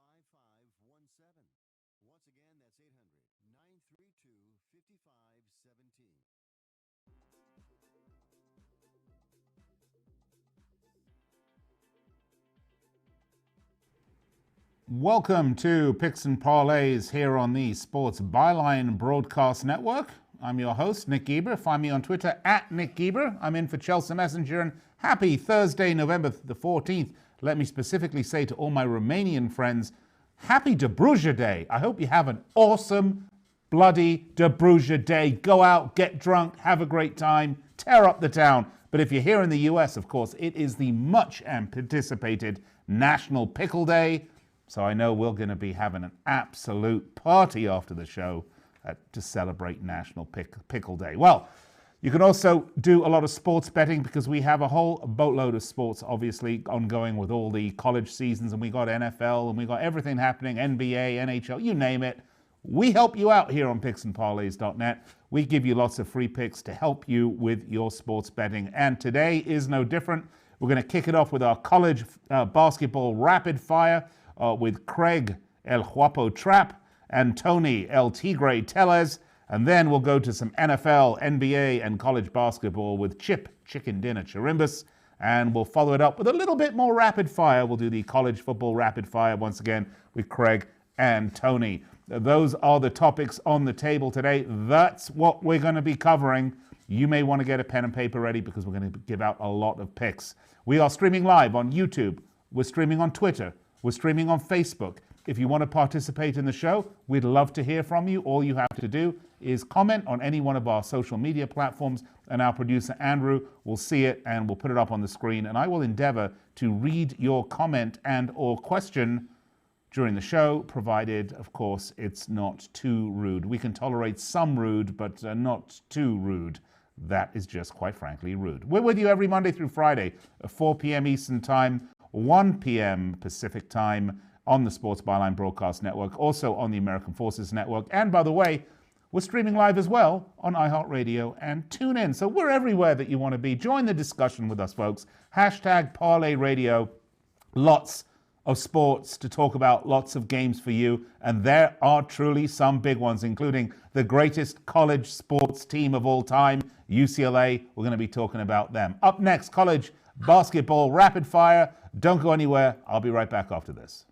5517. Once again, that's 800-932-5517. Welcome to Picks and Parlays here on the Sports Byline Broadcast Network. I'm your host, Nick Geber. Find me on Twitter at Nick Geber. I'm in for Chelsea Messenger, and happy Thursday, November the 14th. Let me specifically say to all my Romanian friends, happy Dobruja Day. I hope you have an awesome, bloody Dobruja Day. Go out, get drunk, have a great time, tear up the town. But if you're here in the US, of course, it is the much anticipated National Pickle Day. So I know we're going to be having an absolute party after the show to celebrate National Pickle Day. Well, you can also do a lot of sports betting because we have a whole boatload of sports, obviously, ongoing with all the college seasons. And we got NFL and we got everything happening, NBA, NHL, you name it. We help you out here on picksandparlays.net. We give you lots of free picks to help you with your sports betting. And today is no different. We're going to kick it off with our college basketball rapid fire. With Craig El Guapo Trapp and Tony El Tigre Tellez. And then we'll go to some NFL, NBA, and college basketball with Chip Chicken Dinner Chirimbes. And we'll follow it up with a little bit more rapid fire. We'll do the college football rapid fire once again with Craig and Tony. Those are the topics on the table today. That's what we're going to be covering. You may want to get a pen and paper ready because we're going to give out a lot of picks. We are streaming live on YouTube. We're streaming on Twitter. We're streaming on Facebook. If you want to participate in the show, we'd love to hear from you. All you have to do is comment on any one of our social media platforms, and our producer, Andrew, will see it and we'll put it up on the screen. And I will endeavor to read your comment and or question during the show, provided, of course, it's not too rude. We can tolerate some rude, but not too rude. That is just, quite frankly, rude. We're with you every Monday through Friday at 4 p.m. Eastern Time, 1 p.m. Pacific Time on the Sports Byline Broadcast Network, also on the American Forces Network. And by the way, we're streaming live as well on iHeartRadio and TuneIn. So we're everywhere that you want to be. Join the discussion with us, folks. Hashtag Parlay Radio. Lots of sports to talk about, lots of games for you. And there are truly some big ones, including the greatest college sports team of all time, UCLA. We're going to be talking about them. Up next, college basketball rapid fire. Don't go anywhere. I'll be right back after this.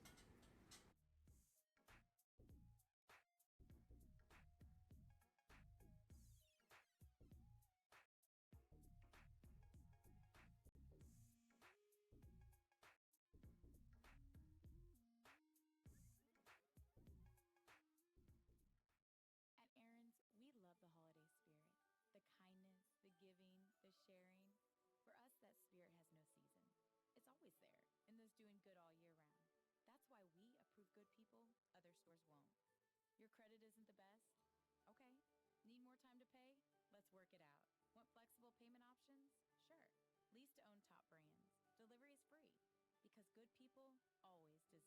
The great thing about facts, they're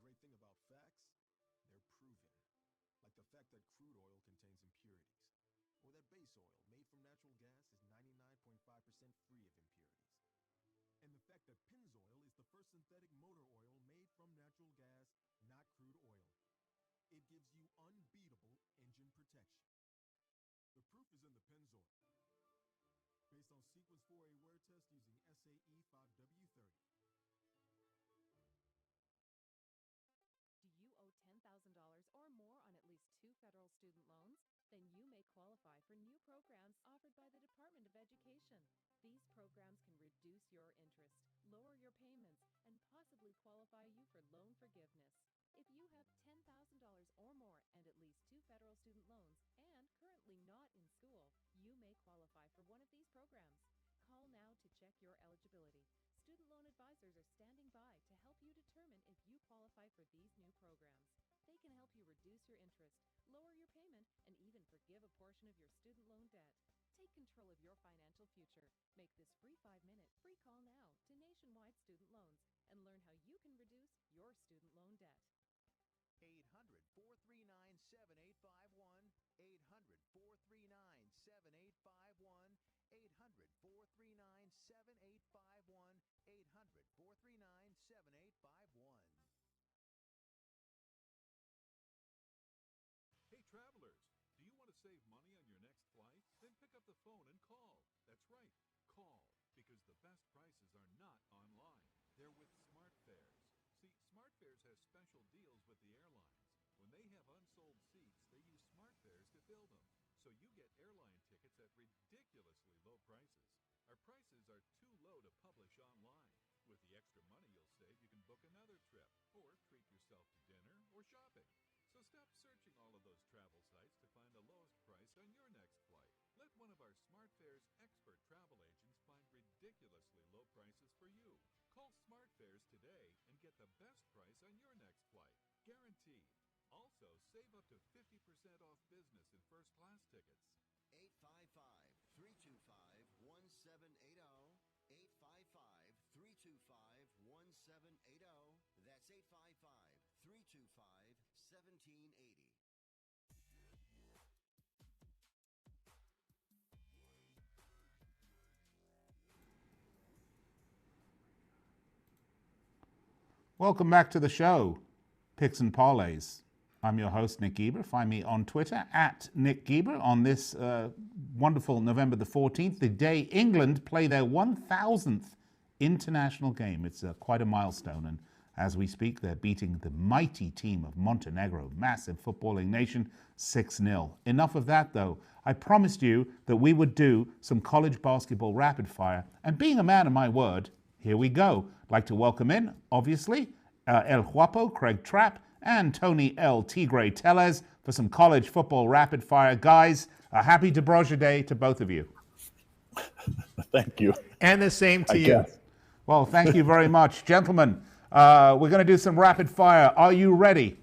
proven. Like the fact that crude oil contains impurities, or that base oil made from natural gas is 99.5% free of impurities. And the fact that Pennzoil is the first synthetic motor oil made from natural gas, not crude oil. It gives you unbeatable engine protection. The proof is in the Pennzoil. Based on Sequence 4A wear test using SAE 5W30. Do you owe $10,000 or more on at least 2 federal student loans? Then you may qualify for new programs offered by the Department of Education. These programs can reduce your interest, lower your payments, and possibly qualify you for loan forgiveness. If you have $10,000 or more and at least 2 federal student loans and currently not in school, you may qualify for one of these programs. Call now to check your eligibility. Student loan advisors are standing by to help you determine if you qualify for these new programs. They can help you reduce your interest, lower your payment, and even forgive a portion of your student loan debt. Take control of your financial future. Make this free 5-minute free call now to Nationwide Student Loans and learn how you can reduce your student loan debt. 800-439-7851, 800-439-7851, 800-439-7851. Hey travelers, do you want to save money on your next flight? Then pick up the phone and call. That's right, call, because the best prices are not online. They're with SmartFares. See, SmartFares has special deals with the airlines. When they have unsold seats, they use SmartFares to fill them. So you get airline tickets at ridiculously low prices. Our prices are too low to publish online. With the extra money you'll save, you can book another trip, or treat yourself to dinner or shopping. So stop searching all of those travel sites to find the lowest price on your next flight. Let one of our SmartFares expert travel agents find ridiculously low prices for you. Call SmartFares today and get the best price on your next flight. Guaranteed. Also, save up to 50% off business and first-class tickets. 855-325-1780. 855-325-1780. That's 855-325-1780. Welcome back to the show, Picks and Parlays. I'm your host, Nick Geber. Find me on Twitter at Nick Geber on this wonderful November the 14th, the day England play their 1,000th international game. It's quite a milestone, and as we speak, they're beating the mighty team of Montenegro, massive footballing nation, 6-0. Enough of that, though. I promised you that we would do some college basketball rapid fire, and being a man of my word, here we go. I'd like to welcome in, obviously, El Guapo, Craig Trapp, and Tony El Tigre Tellez for some college football rapid fire. Guys, a happy DeBroja Day to both of you. Thank you. And the same to you. Well, thank you very much. Gentlemen, we're going to do some rapid fire. Are you ready?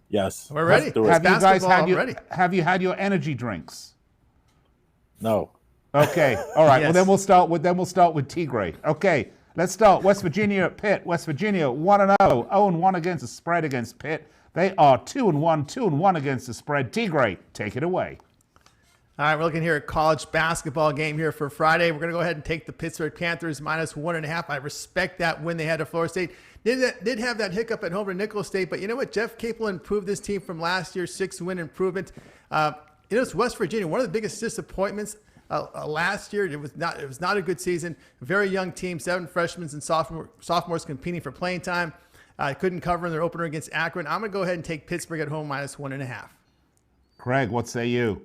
Yes. We're ready. Let's do it. Have you guys had ready. have you had your energy drinks? No. Okay. All right. Yes. Well, then we'll start with Tigre. Okay. Let's start. West Virginia at Pitt. West Virginia 1-0, 0-1 against the spread against Pitt. They are 2-1, 2-1 against the spread. Tigre, take it away. All right, we're looking here at college basketball game here for Friday. We're going to go ahead and take the Pittsburgh Panthers -1.5. I respect that win they had at Florida State. Did have that hiccup at home to Nicholls State, but you know what? Jeff Capel improved this team from last year's 6-win improvement. It's West Virginia, one of the biggest disappointments last year. It was not a good season. Very young team, 7 freshmen and sophomores competing for playing time. Couldn't cover in their opener against Akron. I'm going to go ahead and take Pittsburgh at home -1.5. Craig, what say you?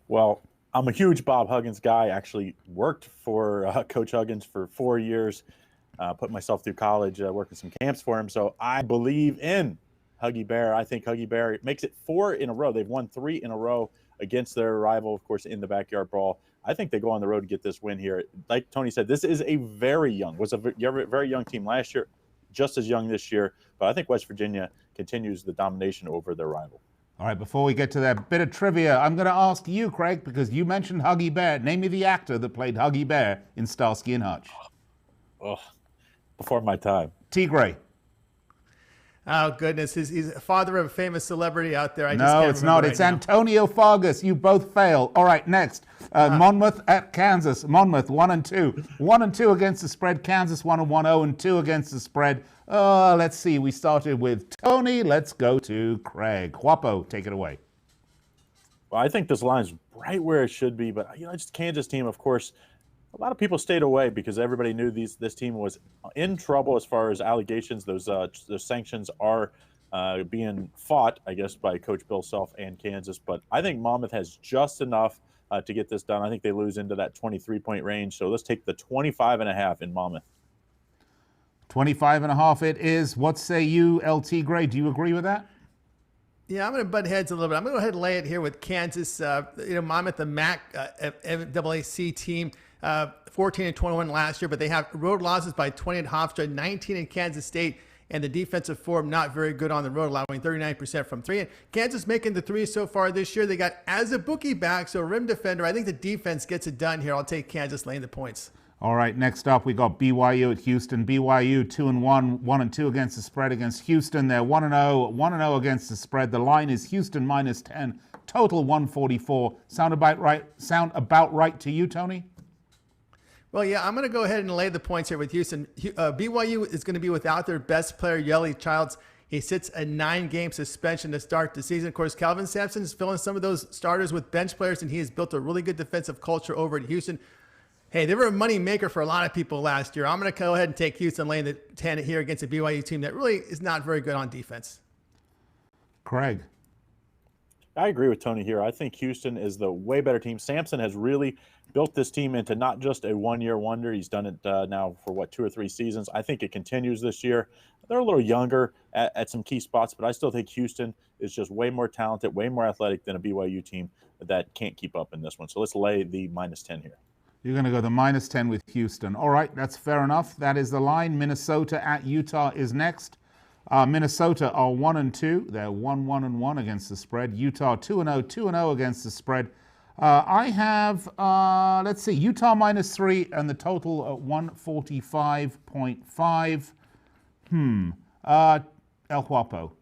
Well, I'm a huge Bob Huggins guy. Actually worked for Coach Huggins for 4 years. Put myself through college, working some camps for him. So I believe in Huggy Bear. I think Huggy Bear makes it 4 in a row. They've won 3 in a row against their rival, of course, in the backyard brawl. I think they go on the road to get this win here. Like Tony said, this is a very young team last year, just as young this year. But I think West Virginia continues the domination over their rival. All right, before we get to that bit of trivia, I'm going to ask you, Craig, because you mentioned Huggy Bear. Name me the actor that played Huggy Bear in Starsky and Hutch. Oh, before my time. Tigre. Oh, goodness. He's a father of a famous celebrity out there. No, it's not. It's Antonio Fargas. You both fail. All right, next. Monmouth at Kansas. Monmouth 1-2. 1-2 against the spread. Kansas 1-1, 0-2 against the spread. Let's see. We started with Tony. Let's go to Craig. Guapo, take it away. Well, I think this line's right where it should be, but just Kansas team, of course. A lot of people stayed away because everybody knew this team was in trouble as far as allegations. Those sanctions are being fought, I guess, by Coach Bill Self and Kansas. But I think Monmouth has just enough to get this done. I think they lose into that 23-point range. So let's take the 25.5 in Monmouth. 25.5 it is. What say you, LT Gray? Do you agree with that? Yeah, I'm going to butt heads a little bit. I'm going to go ahead and lay it here with Kansas. Monmouth, the MAC NCAA team. 14-21 last year, but they have road losses by 20 at Hofstra, 19 in Kansas State, and the defensive form not very good on the road, allowing 39% from 3. And Kansas making the 3 so far this year. They got as a bookie back, so rim defender. I think the defense gets it done here. I'll take Kansas laying the points. All right, next up we got BYU at Houston. BYU 2-1, 1-2 against the spread against Houston. They're 1-0, 1-0 against the spread. The line is Houston -10, total 144. Sound about right to you, Tony? Well, yeah, I'm going to go ahead and lay the points here with Houston. BYU is going to be without their best player, Yeli Childs. He sits a 9-game suspension to start the season. Of course, Calvin Sampson is filling some of those starters with bench players, and he has built a really good defensive culture over at Houston. Hey, they were a money maker for a lot of people last year. I'm going to go ahead and take Houston laying the 10 here against a BYU team that really is not very good on defense. Craig. I agree with Tony here. I think Houston is the way better team. Sampson has really built this team into not just a one-year wonder. He's done it now for, 2 or 3 seasons. I think it continues this year. They're a little younger at some key spots, but I still think Houston is just way more talented, way more athletic than a BYU team that can't keep up in this one. So let's lay the -10 here. You're going to go the -10 with Houston. All right, that's fair enough. That is the line. Minnesota at Utah is next. Minnesota are 1-2. They're 1-1-1 against the spread. Utah 2-0, 2-0 against the spread. I have, let's see, Utah -3 and the total at 145.5. El Guapo.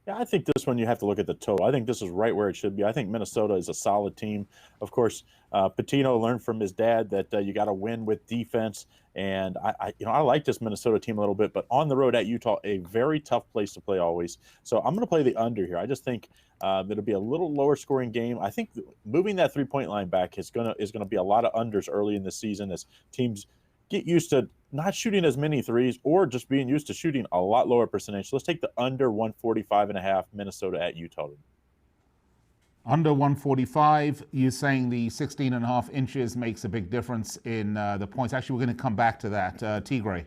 Yeah, I think this one you have to look at the total. I think this is right where it should be. I think Minnesota is a solid team. Of course, Pitino learned from his dad that you got to win with defense. And I like this Minnesota team a little bit, but on the road at Utah, a very tough place to play always. So I'm going to play the under here. I just think it'll be a little lower scoring game. I think moving that 3-point line back is going to be a lot of unders early in the season as teams get used to not shooting as many threes or just being used to shooting a lot lower percentage. So let's take the under 145.5 Minnesota at Utah. Under 145, you're saying the 16.5 inches makes a big difference in the points. Actually, we're going to come back to that. Tigre.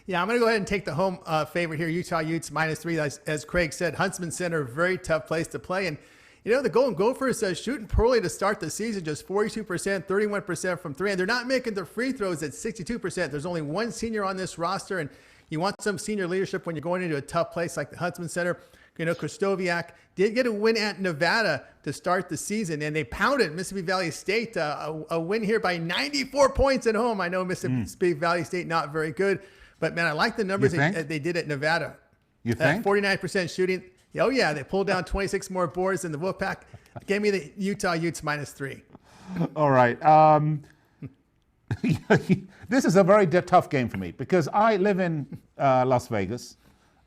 Yeah, I'm going to go ahead and take the home favorite here, Utah Utes -3. As Craig said, Huntsman Center, very tough place to play. And, the Golden Gophers shooting poorly to start the season, just 42%, 31% from 3. And they're not making their free throws at 62%. There's only one senior on this roster, and you want some senior leadership when you're going into a tough place like the Huntsman Center. Kristoviak did get a win at Nevada to start the season, and they pounded Mississippi Valley State. A win here by 94 points at home. I know Mississippi Valley State not very good, but, man, I like the numbers they did at Nevada. You think? 49% shooting. Oh, yeah, they pulled down 26 more boards than the Wolfpack. Gave me the Utah Utes -3. All right. This is a very tough game for me because I live in Las Vegas.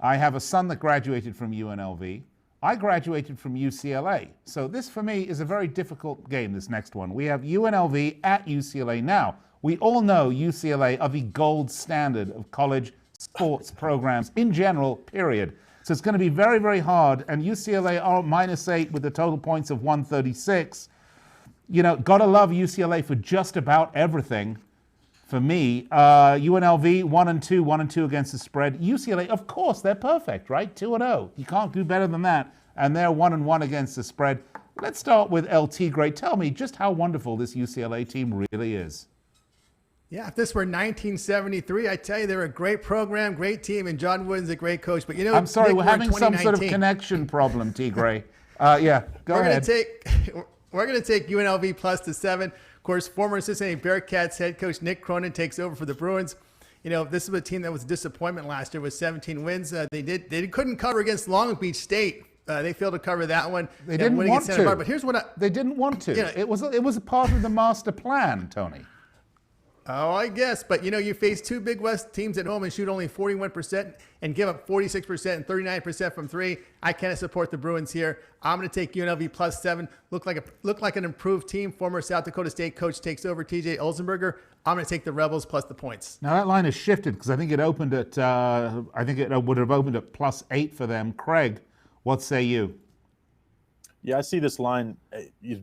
I have a son that graduated from UNLV. I graduated from UCLA. So this, for me, is a very difficult game, this next one. We have UNLV at UCLA. Now, we all know UCLA are the gold standard of college sports programs in general, period. So it's going to be very, very hard. And UCLA are -8 with the total points of 136. Got to love UCLA for just about everything. For me, UNLV 1-2, 1-2 against the spread. UCLA, of course, they're perfect, right? 2-0. You can't do better than that. And they're 1-1 against the spread. Let's start with El Tigre. Tell me just how wonderful this UCLA team really is. Yeah, if this were 1973, I tell you, they're a great program, great team, and John Wooden's a great coach. But I'm sorry, Nick, we're having some sort of connection problem, Tigre. Yeah, go ahead. We're going to take UNLV +7. Of course, former Cincinnati Bearcats head coach Nick Cronin takes over for the Bruins. This is a team that was a disappointment last year with 17 wins. They couldn't cover against Long Beach State. They failed to cover that one. They didn't want to. But here's what they didn't want to. It was a part of the master plan, Tony. Oh, I guess. But, you face two Big West teams at home and shoot only 41% and give up 46% and 39% from 3. I can't support the Bruins here. I'm going to take UNLV +7. Look like an improved team. Former South Dakota State coach takes over, TJ Olsenberger. I'm going to take the Rebels plus the points. Now, that line has shifted because I think it opened at, I think it would have opened at +8 for them. Craig, what say you? Yeah, I see this line,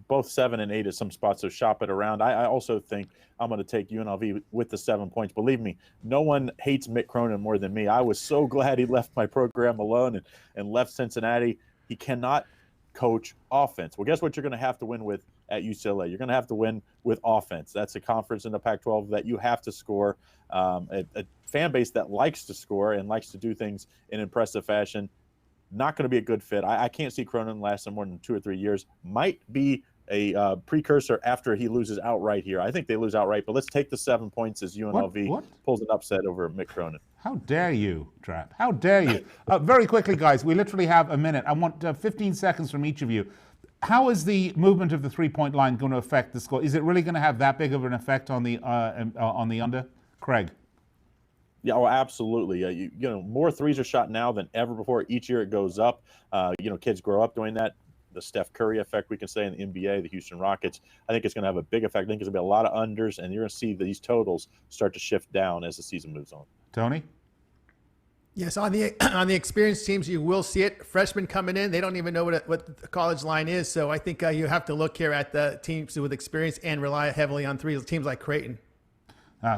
both 7 and 8 at some spots, so shop it around. I also think I'm going to take UNLV with the 7 points. Believe me, no one hates Mick Cronin more than me. I was so glad he left my program alone and left Cincinnati. He cannot coach offense. Well, guess what you're going to have to win with at UCLA? You're going to have to win with offense. That's a conference in the Pac-12 that you have to score. A fan base that likes to score and likes to do things in impressive fashion. Not going to be a good fit. I can't see Cronin lasting more than 2 or 3 years. Might be a precursor after he loses outright here. I think they lose outright, but let's take the 7 points as UNLV pulls an upset over Mick Cronin. How dare you, Trapp? How dare you? Very quickly, guys, we literally have a minute. I want 15 seconds from each of you. how is the movement of the 3-point line going to affect the score? Is it really going to have that big of an effect on the under, Craig? Yeah, oh, absolutely. You know, more threes are shot now than ever before. Each year it goes up. You know, kids grow up doing that. The Steph Curry effect, we can say, in the NBA, the Houston Rockets. I think it's going to have a big effect. I think it's going to be a lot of unders, and you're going to see these totals start to shift down as the season moves on. Tony? Yes, on the experienced teams, you will see it. Freshmen coming in, they don't even know what the college line is. So I think you have to look here at the teams with experience and rely heavily on threes, teams like Creighton.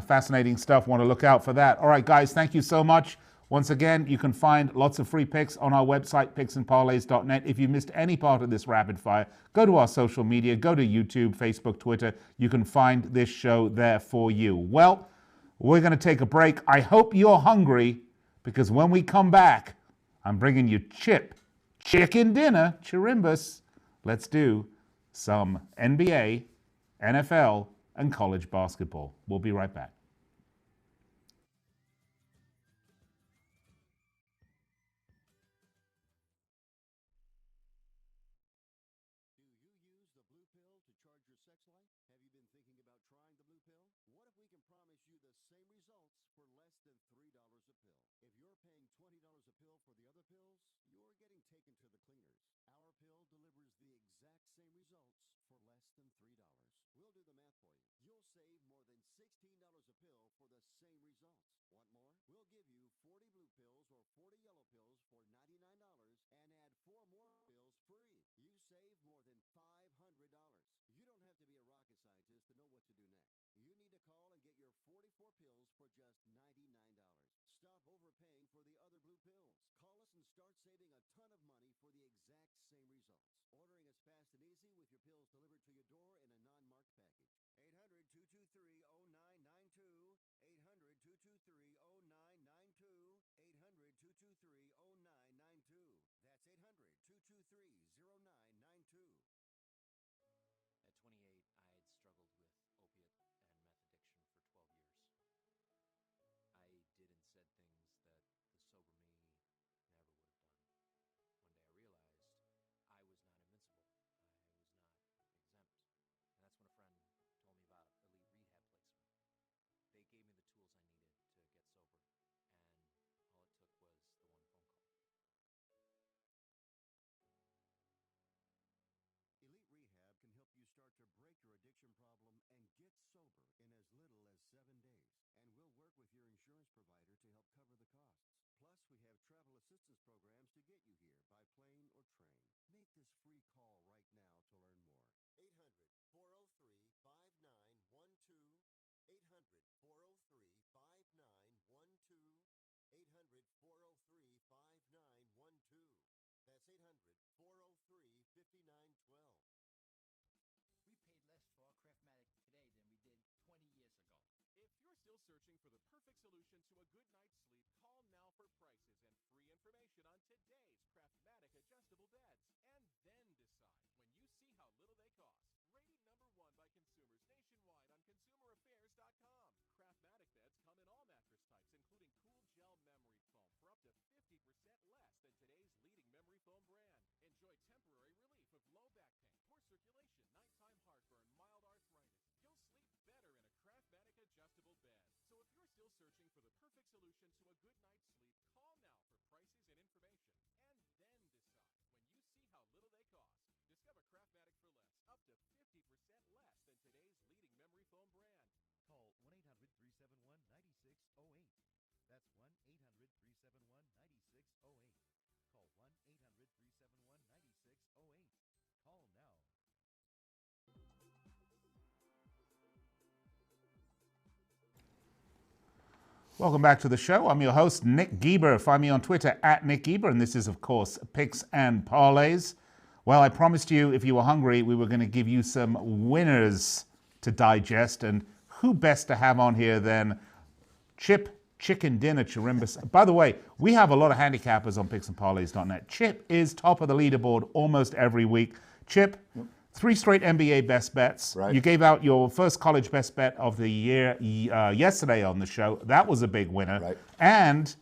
Fascinating stuff. Want to look out for that. All right, guys, thank you so much. Once again, you can find lots of free picks on our website, picksandparlays.net. If you missed any part of this rapid fire, go to our social media, go to YouTube, Facebook, Twitter. You can find this show there for you. Well, we're going to take a break. I hope you're hungry, because when we come back, I'm bringing you chicken dinner, Chirimbes. Let's do some NBA, NFL, and college basketball. We'll be right back. Welcome back to the show. I'm your host, Nick Geber. Find me on Twitter at Nick Geber, and this is, of course, Picks and Parlays. Well, I promised you, if you were hungry, we were going to give you some winners to digest, and who best to have on here than Chicken Dinner Chirimbes. By the way, we have a lot of handicappers on picksandparlays.net. Chip is top of the leaderboard almost every week. Chip, 3 straight NBA best bets. Right. You gave out your first college best bet of the year yesterday on the show. That was a big winner. Right. And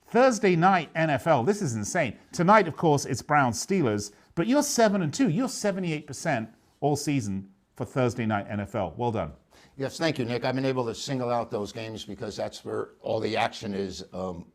Thursday night NFL. This is insane. Tonight, of course, it's Browns Steelers. But you're 7-2. You're 78% all season for Thursday night NFL. Well done. Yes, thank you, Nick. I've been able to single out those games because that's where all the action is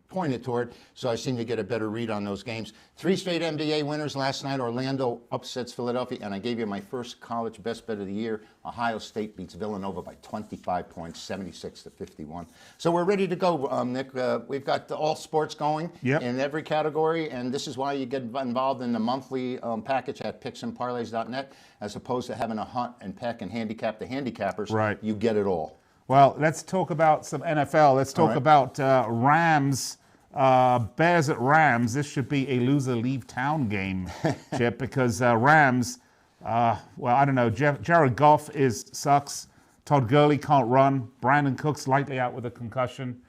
pointed toward, so I seem to get a better read on those games. 3 straight NBA winners last night. Orlando upsets Philadelphia, and I gave you my first college best bet of the year. Ohio State beats Villanova by 25 points, 76-51. So we're ready to go, Nick. We've got all sports going in every category, and this is why you get involved in the monthly package at picksandparlays.net, as opposed to having a hunt and peck and handicap the handicappers. Right. You get it all. Well, let's talk about some NFL. Let's talk about Rams. Bears at Rams. This should be a loser leave town game, Chip, because Rams, well, I don't know. Jared Goff sucks. Todd Gurley can't run. Brandon Cooks likely out with a concussion.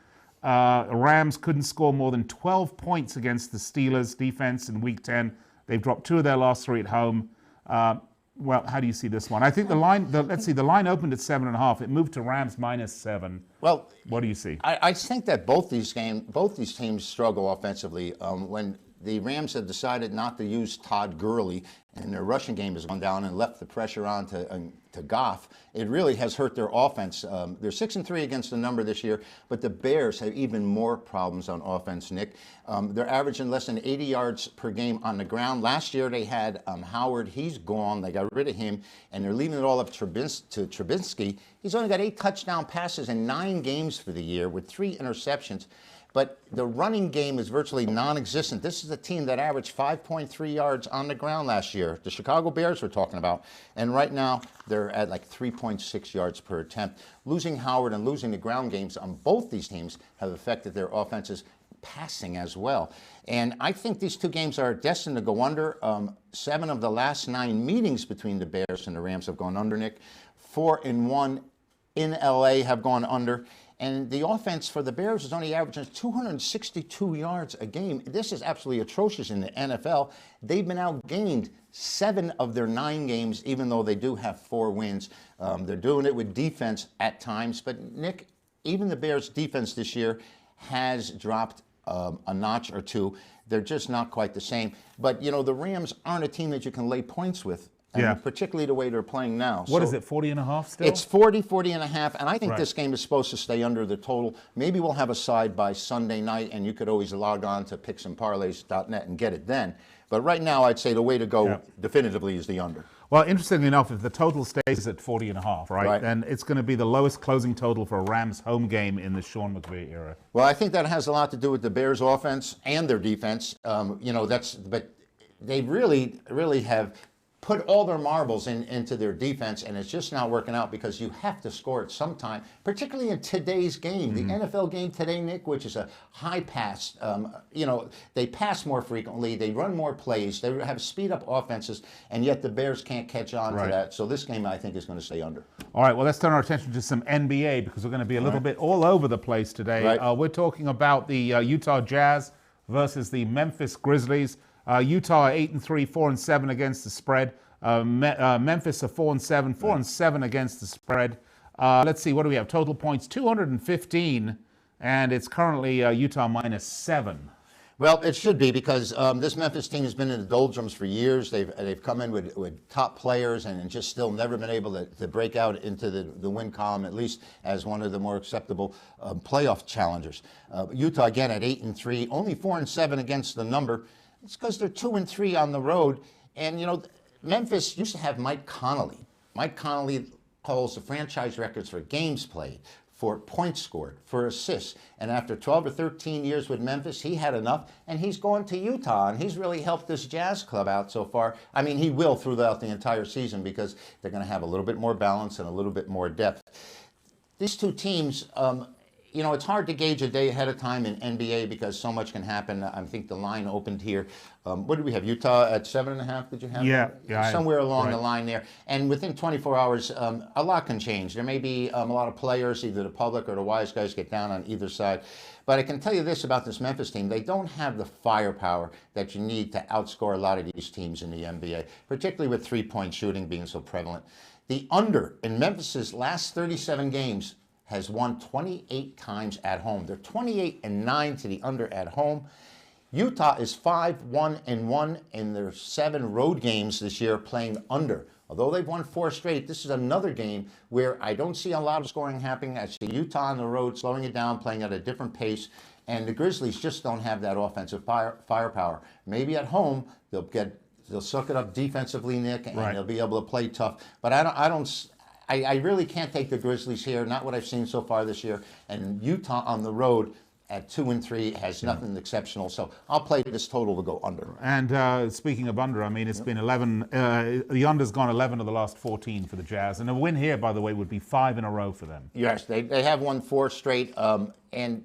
Rams couldn't score more than 12 points against the Steelers defense in Week 10. They've dropped 2 of their last 3 at home. Well, how do you see this one? I think the line, let's see, the line opened at 7.5. It moved to Rams -7. Well, what do you see? I think that both these teams struggle offensively. When the Rams have decided not to use Todd Gurley and their rushing game has gone down and left the pressure on to Goff, it really has hurt their offense. They're 6-3 against the number this year, but the Bears have even more problems on offense, Nick. They're averaging less than 80 yards per game on the ground. Last year they had Howard. He's gone. They got rid of him, and they're leaving it all up to Trubisky. He's only got 8 touchdown passes in 9 games for the year with 3 interceptions. But the running game is virtually non-existent. This is a team that averaged 5.3 yards on the ground last year. The Chicago Bears we're talking about. And right now, they're at like 3.6 yards per attempt. Losing Howard and losing the ground games on both these teams have affected their offenses passing as well. And I think these 2 games are destined to go under. 7 of the last 9 meetings between the Bears and the Rams have gone under, Nick. 4 and 1 in LA have gone under. And the offense for the Bears is only averaging 262 yards a game. This is absolutely atrocious in the NFL. They've been outgained 7 of their 9 games, even though they do have 4 wins. They're doing it with defense at times. But, Nick, even the Bears' defense this year has dropped a notch or 2. They're just not quite the same. But, you know, the Rams aren't a team that you can lay points with. And particularly the way they're playing now. What is it, 40.5 still? It's 40.5, and I think this game is supposed to stay under the total. Maybe we'll have a side by Sunday night, and you could always log on to picksandparlays.net and get it then. But right now, I'd say the way to go definitively is the under. Well, interestingly enough, if the total stays at 40.5, right, then it's going to be the lowest closing total for a Rams home game in the Sean McVay era. Well, I think that has a lot to do with the Bears' offense and their defense. You know, but they really have put all their marbles into their defense, and it's just not working out because you have to score at some time, particularly in today's game. The NFL game today, Nick, which is a high pass, you know, they pass more frequently, they run more plays, they have speed-up offenses, and yet the Bears can't catch on to that. So this game, I think, is going to stay under. All right, well, let's turn our attention to some NBA because we're going to be a little bit all over the place today. We're talking about the Utah Jazz versus the Memphis Grizzlies. Utah 8-3, 4-7 against the spread. Memphis are 4-7, 4-7 against the spread. Let's see, what do we have? Total points 215, and it's currently Utah -7. Well, it should be because this Memphis team has been in the doldrums for years. They've come in with top players and just still never been able to break out into the win column, at least as one of the more acceptable playoff challengers. Utah again at 8-3, only 4-7 against the number. It's because they're 2-3 on the road. And, you know, Memphis used to have Mike Conley. Mike Conley holds the franchise records for games played, for points scored, for assists. And after 12 or 13 years with Memphis, he had enough, and he's gone to Utah, and he's really helped this Jazz club out so far. I mean, he will throughout the entire season because they're going to have a little bit more balance and a little bit more depth. These two teams, you know, it's hard to gauge a day ahead of time in NBA because so much can happen. I think the line opened here. What did we have? Utah at 7.5, did you have? Yeah. Somewhere along the line there. And within 24 hours, a lot can change. There may be a lot of players, either the public or the wise guys get down on either side. But I can tell you this about this Memphis team. They don't have the firepower that you need to outscore a lot of these teams in the NBA, particularly with three-point shooting being so prevalent. The under in Memphis's last 37 games has won 28 times at home. They're 28-9 to the under at home. Utah is 5-1-1 in their 7 road games this year playing under. Although they've won 4 straight, this is another game where I don't see a lot of scoring happening. I see Utah on the road slowing it down, playing at a different pace, and the Grizzlies just don't have that offensive firepower. Maybe at home they'll suck it up defensively, Nick, and they'll be able to play tough. But I really can't take the Grizzlies here. Not what I've seen so far this year. And Utah on the road at 2-3 has nothing exceptional. So I'll play this total to go under. And speaking of under, I mean, it's been 11. The under's gone 11 of the last 14 for the Jazz. And a win here, by the way, would be 5 in a row for them. Yes, they have won 4 straight. And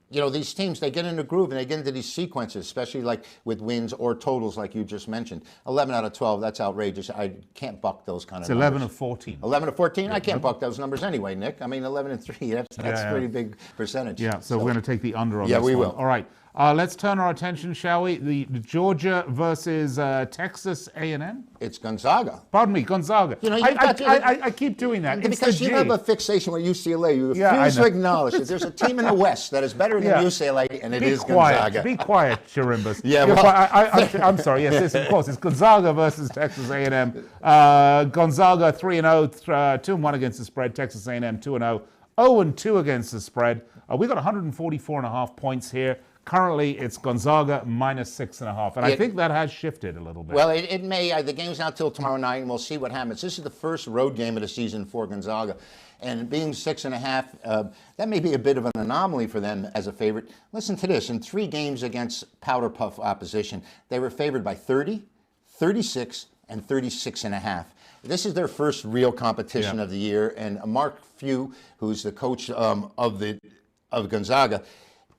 you know, these teams, they get in a groove and they get into these sequences, especially like with wins or totals like you just mentioned. 11 out of 12, that's outrageous. I can't buck those kind of numbers. 11 of 14. 11 of 14? I can't buck those numbers anyway, Nick. I mean, 11 and 3, that's a pretty big percentage. Yeah, so we're going to take the under on this one. Yeah, we will. All right. Let's turn our attention, shall we? The Georgia versus Texas A&M? It's Gonzaga. Pardon me, Gonzaga. You know, I keep doing that. Because you have a fixation with UCLA. You refuse to acknowledge that there's a team in the West that is better than UCLA, and it is Gonzaga. Be quiet, Chirimbes. Yeah, well, I'm sorry. Yes, of course. It's Gonzaga versus Texas A&M. Gonzaga 3-0, 2-1 against the spread. Texas A&M 2-0, 0-2 against the spread. We got 144.5 points here. Currently, it's Gonzaga minus 6.5, and I think that has shifted a little bit. Well, it may. The game's not till tomorrow night, and we'll see what happens. This is the first road game of the season for Gonzaga, and being 6.5, that may be a bit of an anomaly for them as a favorite. Listen to this. In 3 games against powder puff opposition, they were favored by 30, 36, and 36.5. This is their first real competition of the year, and Mark Few, who's the coach of Gonzaga,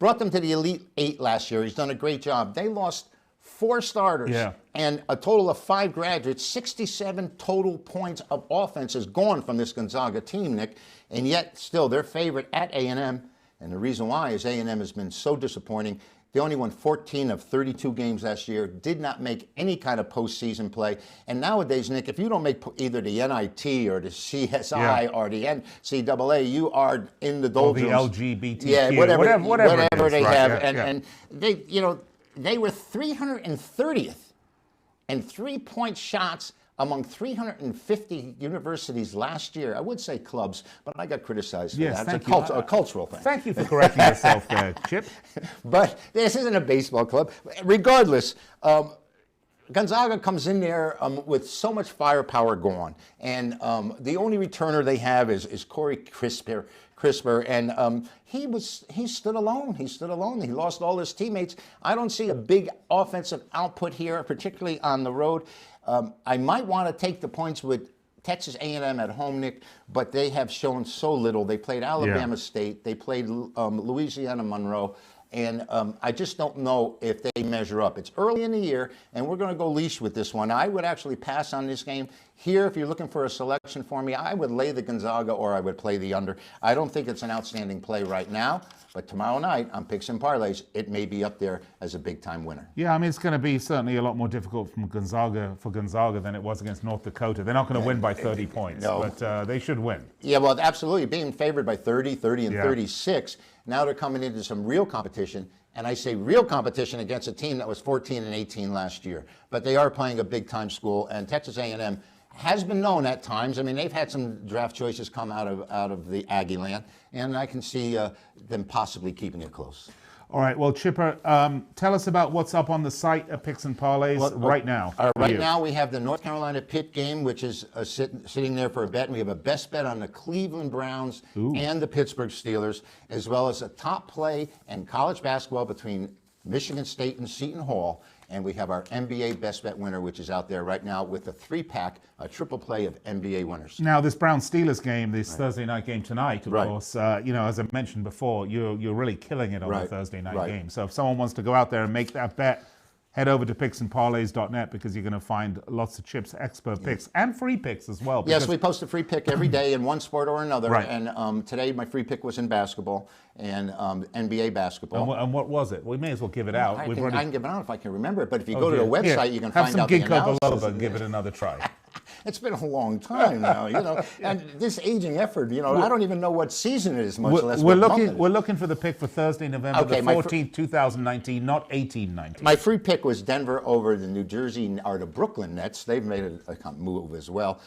brought them to the Elite 8 last year. He's done a great job. They lost 4 starters and a total of 5 graduates. 67 total points of offense is gone from this Gonzaga team, Nick, and yet still they're favorite at A&M. And the reason why is A&M has been so disappointing. They only won 14 of 32 games last year, did not make any kind of postseason play. And nowadays, Nick, if you don't make either the NIT or the CSI or the NCAA, you are in the doldrums. Or the LGBTQ. Whatever they have. And they, you know, they were 330th in 3-point shots among 350 universities last year. I would say clubs, but I got criticized for that. It's a cultural thing. Thank you for correcting yourself there, Chip. But this isn't a baseball club. Regardless, Gonzaga comes in there with so much firepower gone. And the only returner they have is Corey Crisper, and he stood alone. He stood alone. He lost all his teammates. I don't see a big offensive output here, particularly on the road. I might want to take the points with Texas A&M at home, Nick, but they have shown so little. They played Alabama State. They played Louisiana Monroe. And I just don't know if they measure up. It's early in the year, and we're going to go leash with this one. I would actually pass on this game. Here, if you're looking for a selection for me, I would lay the Gonzaga or I would play the under. I don't think it's an outstanding play right now, but tomorrow night on Picks and Parlays, it may be up there as a big-time winner. Yeah, I mean, it's going to be certainly a lot more difficult for Gonzaga than it was against North Dakota. They're not going to win by 30 points, but they should win. Yeah, well, absolutely. Being favored by 30, and 36, now they're coming into some real competition, and I say real competition against a team that was 14 and 18 last year. But they are playing a big-time school, and Texas A&M has been known at times. I mean, they've had some draft choices come out of the Aggie land, and I can see them possibly keeping it close. All right. Well, Chipper, tell us about what's up on the site of Picks and Parlays right now. Right now, we have the North Carolina Pitt game, which is sitting there for a bet. And we have a best bet on the Cleveland Browns and the Pittsburgh Steelers, as well as a top play in college basketball between Michigan State and Seton Hall. And we have our NBA best bet winner, which is out there right now with a 3-pack, a triple play of NBA winners. Now, this Browns-Steelers game, this Thursday night game tonight, of course, as I mentioned before, you're really killing it on the Thursday night game. So if someone wants to go out there and make that bet, head over to picksandparlays.net because you're going to find lots of Chip's expert picks and free picks as well. Yes, we post a free pick every day in one sport or another. And today my free pick was in basketball and NBA basketball. And what was it? We may as well give it out. I can give it out if I can remember it. But if you go to the website, you can find out the analysis. Have some ginkgo biloba and give it another try. It's been a long time now, you know. And this aging effort, you know, I don't even know what season it is, much less what month it is. We're looking for the pick for Thursday, November the 14th, 2019, not 1819. My free pick was Denver over the New Jersey or the Brooklyn Nets. They've made a move as well.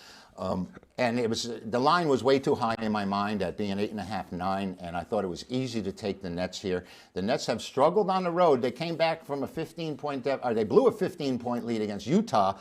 And it was the line was way too high in my mind at being 8.5, 9, and I thought it was easy to take the Nets here. The Nets have struggled on the road. They came back from a 15-point they blew a 15-point lead against Utah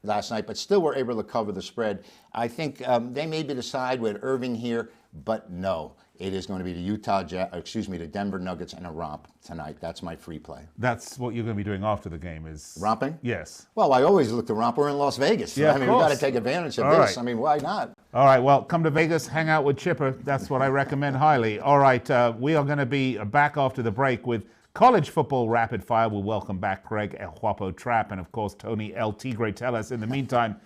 last night, but still were able to cover the spread. I think they maybe decide with Irving here, but no. It is going to be the Denver Nuggets and a romp tonight. That's my free play. That's what you're going to be doing after the game is... Romping? Yes. Well, I always look to romp. We're in Las Vegas. Yeah, I mean, we've got to take advantage of this. Right. I mean, why not? All right, well, come to Vegas, hang out with Chipper. That's what I recommend highly. All right, we are going to be back after the break with college football rapid fire. We'll welcome back Craig El Guapo Trapp and, of course, Tony El Tigre Tellez. In the meantime,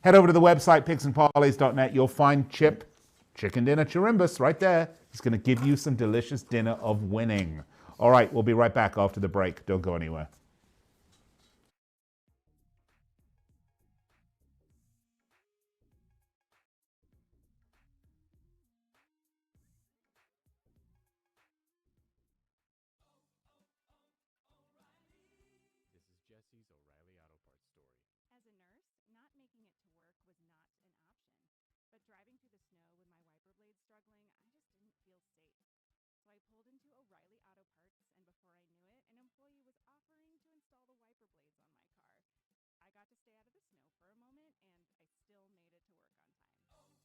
head over to the website, picksandparlays.net. You'll find Chip Chicken Dinner Chirimbes right there. He's going to give you some delicious dinner of winning. All right, we'll be right back after the break. Don't go anywhere. This is Jesse's O'Reilly Auto Parts story. As a nurse, not making it to work was not an option. But driving through the snow with my wiper blades struggling, I just didn't feel safe. So I pulled into O'Reilly Auto Parts, and before I knew it, an employee was offering to install the wiper blades on my car. I got to stay out of the snow for a moment, and I still made it to work on time.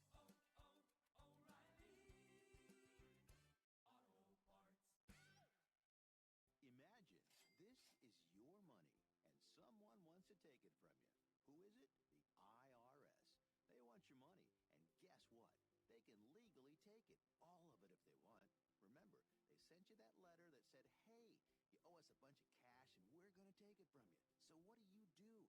Imagine this is your money and someone wants to take it from you. Who is it? The IRS. They want your money, and guess what? They can legally take it, all of it if they want. Remember, they sent you that letter that said, hey, you owe us a bunch of cash and we're going to take it from you.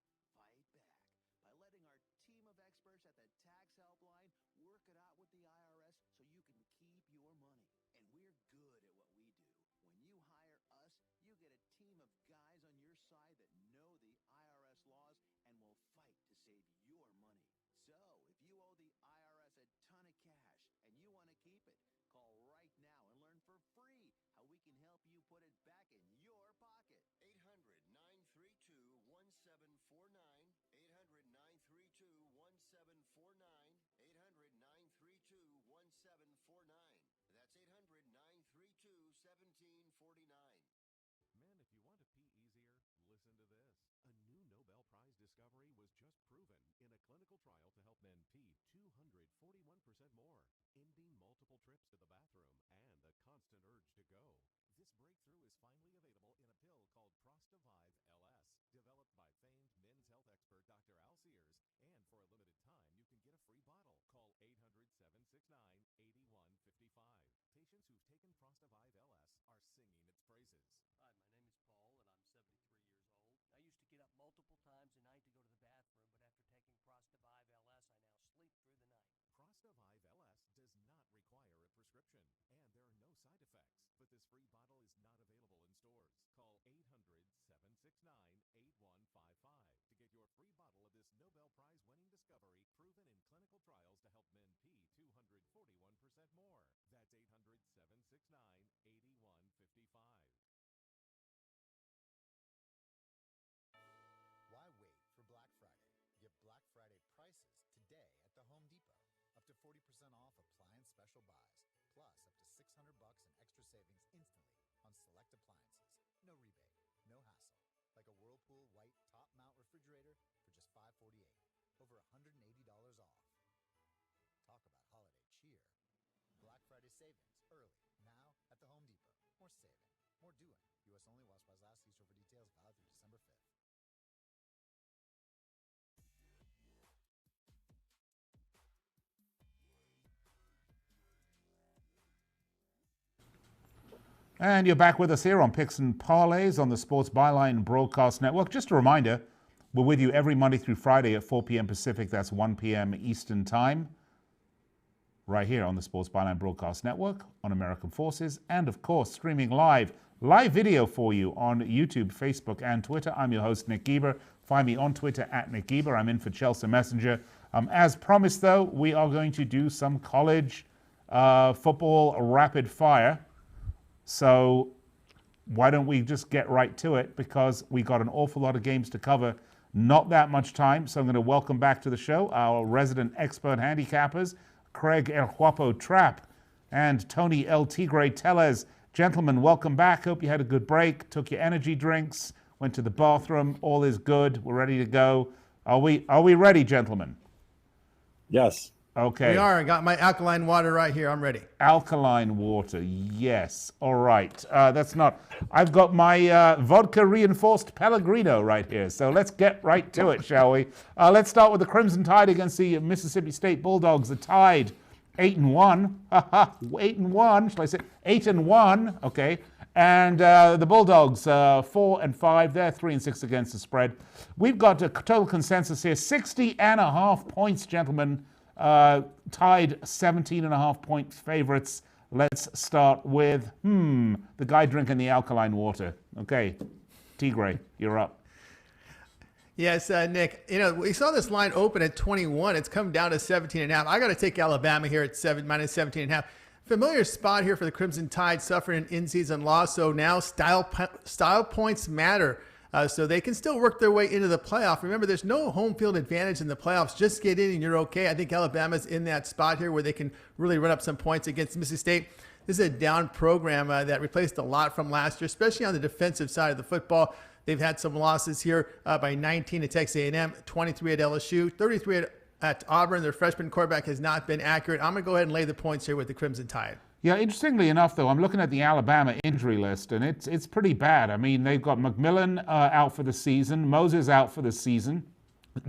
So what do? Fight back by letting our team of experts at the tax helpline work it out with the IRS so you can keep your money. And we're good at what we do. When you hire us, you get a team of guys on your side that know the IRS laws and will fight to save your money. So, if you owe the IRS a ton of cash and you want to keep it, call right now and learn for free how we can help you put it back in your pocket. 800-932-1749. 800-932-1749. 800-932-1749. That's 800-932-1749. Men, if you want to pee easier, listen to this. A new Nobel Prize discovery was just proven in a clinical trial to help men pee 241% more, ending multiple trips to the bathroom and the constant urge to go. This breakthrough is finally available in a pill called Prostavive LS, developed by famed men's health expert Dr. Al Sears, and for a limited time, you can get a free bottle. Call 800-769-8155. Patients who've taken Prostavive LS are singing its praises. Hi, my name is Paul, and I'm 73 years old. I used to get up multiple times a night to go to the bathroom, but after taking Prostavive LS, I now sleep through the night. Prostavive LS does not require a prescription, and there are no side effects. But this free bottle is not available in stores. Call 800-769-8155 to get your free bottle of this Nobel Prize-winning discovery proven in clinical trials to help men pee 241% more. That's 800-769-8155. Why wait for Black Friday? Get Black Friday prices today at the Home Depot. Up to 40% off appliance special buys, plus up to $600 in extra savings instantly on select appliances. No rebate, no hassle. Like a Whirlpool white top mount refrigerator for just $548. Over $180 off. Talk about holiday cheer. Black Friday savings early, now at the Home Depot. More saving, more doing. U.S. only while supplies last. See store for details. Valid through December 5th. And you're back with us here on Picks and Parlays on the Sports Byline Broadcast Network. Just a reminder, we're with you every Monday through Friday at 4 p.m. Pacific. That's 1 p.m. Eastern Time. Right here on the Sports Byline Broadcast Network, on American Forces, and of course, streaming live video for you on YouTube, Facebook, and Twitter. I'm your host, Nick Geber. Find me on Twitter at Nick Geber. I'm in for Chelsea Messenger. As promised, though, we are going to do some college football rapid fire. So why don't we just get right to it, because we got an awful lot of games to cover, not that much time. So I'm going to welcome back to the show our resident expert handicappers, Craig El Guapo Trapp and Tony El Tigre Tellez. Gentlemen, welcome back. Hope you had a good break, took your energy drinks, went to the bathroom. All is good. We're ready to go. Are we ready, gentlemen? Yes. Okay. We are. I got my alkaline water right here. I'm ready. Alkaline water, yes. All right. That's not. I've got my vodka reinforced Pellegrino right here. So let's get right to it, shall we? Let's start with the Crimson Tide against the Mississippi State Bulldogs. The Tide, 8-1. 8-1. Shall I say 8-1? Okay. And the Bulldogs, 4-5. They're 3-6 against the spread. We've got a total consensus here, 60.5 points, gentlemen. Tide 17.5 point favorites. Let's start with the guy drinking the alkaline water. Okay, Tigre, you're up. Yes, Nick. We saw this line open at 21. It's come down to 17.5. I got to take Alabama here at minus 17.5. Familiar spot here for the Crimson Tide, suffering an in-season loss. So now style points matter. So they can still work their way into the playoff. Remember, there's no home field advantage in the playoffs. Just get in and you're okay. I think Alabama's in that spot here where they can really run up some points against Mississippi State. This is a down program that replaced a lot from last year, especially on the defensive side of the football. They've had some losses here by 19 at Texas A&M, 23 at LSU, 33 at Auburn. Their freshman quarterback has not been accurate. I'm going to go ahead and lay the points here with the Crimson Tide. Yeah, interestingly enough, though, I'm looking at the Alabama injury list, and it's pretty bad. I mean, they've got McMillan out for the season, Moses out for the season.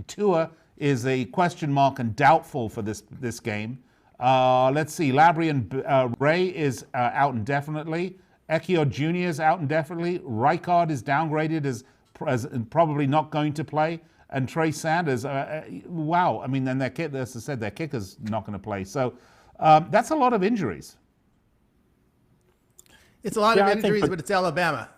Tua is a question mark and doubtful for this game. Let's see, Labry and Ray is out indefinitely. Ekiyor Jr. is out indefinitely. Reichard is downgraded as probably not going to play. And Trey Sanders, wow. I mean, then as I said, their kicker's not going to play. So that's a lot of injuries. It's a lot of injuries, but it's Alabama.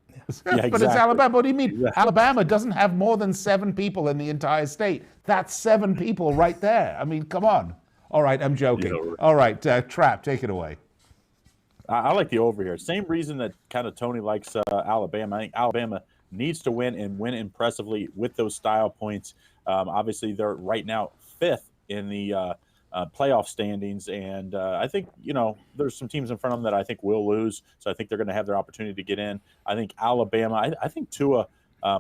Yeah, exactly. But it's Alabama. What do you mean? Yeah. Alabama doesn't have more than 7 people in the entire state. That's 7 people right there. I mean, come on. All right, I'm joking. Yeah, right. All right, Trapp, take it away. I like the over here. Same reason that kind of Tony likes Alabama. I think Alabama needs to win and win impressively with those style points. Obviously, they're right now 5th in the playoff standings, and I think there's some teams in front of them that I think will lose, so I think they're going to have their opportunity to get in. I think Alabama, I think Tua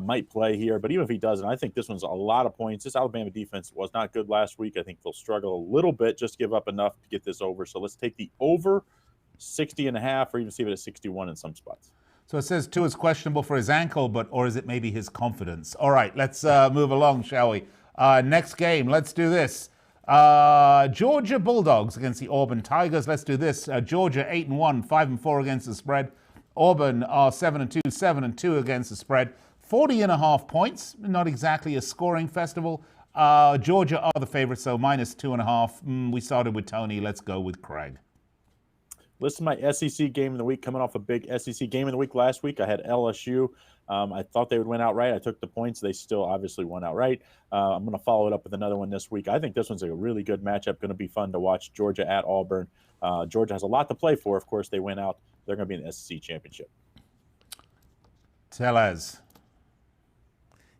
might play here, but even if he doesn't, I think this one's a lot of points. This Alabama defense was not good last week. I think they'll struggle a little bit, just give up enough to get this over. So let's take the over 60.5, or even see it at 61 in some spots. So it says Tua's questionable for his ankle, or is it maybe his confidence? All right, let's move along, shall we? Next game, let's do this. Georgia Bulldogs against the Auburn Tigers. Let's do this. Georgia 8-1, 5-4 against the spread. Auburn are 7-2, 7-2 against the spread. 40.5 points. Not exactly a scoring festival. Georgia are the favorites, so minus 2.5. We started with Tony. Let's go with Craig. Listen to my SEC game of the week, coming off a big SEC game of the week last week. I had LSU. I thought they would win outright. I took the points. They still obviously won outright. I'm going to follow it up with another one this week. I think this one's a really good matchup. Going to be fun to watch. Georgia at Auburn. Georgia has a lot to play for. Of course, they win out. They're going to be in the SEC championship. Tellez.